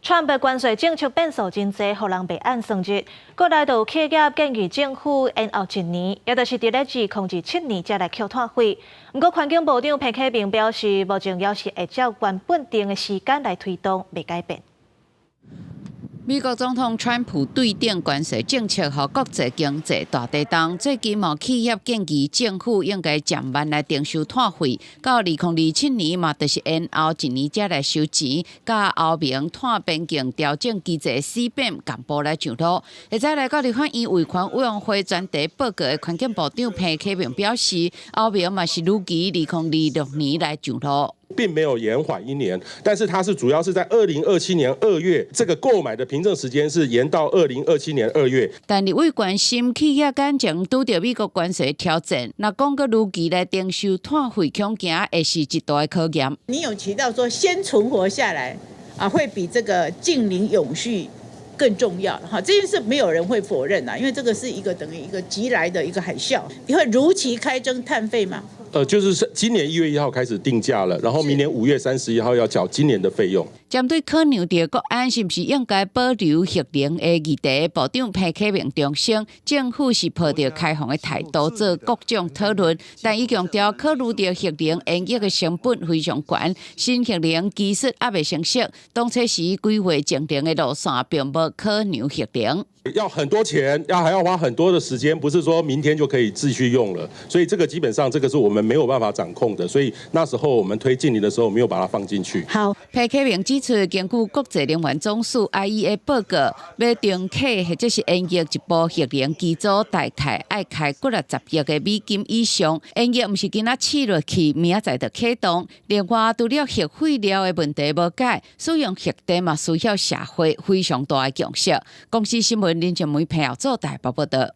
川北关税政策变数真多，互人袂安生日。国内有企业建议政府延后1年，也就是伫咧2027年才来扣碳费。不过环境部长彭启明表示，目前也是会照原本定的时间来推动，未改变。 美国总统川普对顶关税政策和国际经济大地动，最近某企业建议政府应该渐慢来征收碳费，到2027年嘛，就是延后1年才来收钱，甲后明碳边境调整机制CBAM同步来上路。会再来到立法院维权委员会专题报告的环境部长彭启明表示，后明嘛是预期2026年来上路。 并没有延缓1年，但是它是主要是在2027年2月，这个购买的凭证时间是延到2027年2月。但立委关心企业感情拄到美国关税挑战，若讲个如期来征收碳费，恐惊会是一大考验。你有提到说先存活下来啊，会比这个近邻永续更重要。哈，这件事没有人会否认啊，因为这个是一个等于一个急来的一个海啸。你会如期开征碳费吗？ 就是今年1月1号开始定价了，然后明年5月31号要缴今年的费用。针对可能的国安是不是应该保留核能的议题，部长彭启明重申，政府是抱着开放的态度做各种讨论，但伊强调考虑到核能延役的成本非常高，新核能技术还未成熟，当初时规划整定的路线并无可能核能。 要很多钱，还要花很多的时间，不是说明天就可以继续用了。所以这个基本上这个是我们没有办法掌控的。所以那时候我们推近邻的时候没有把它放进去。好，彭启明指出，根据国际能源总署 IEA 报告，要重启或者是延役一部核能机组，大概要开$60亿的美金以上。延役唔是今仔试落去，明仔载就启动。另外，除了核废料的问题无解，使用核电嘛需要社会非常大的共识。公司新闻。 林建梅、彭耀做台报报道。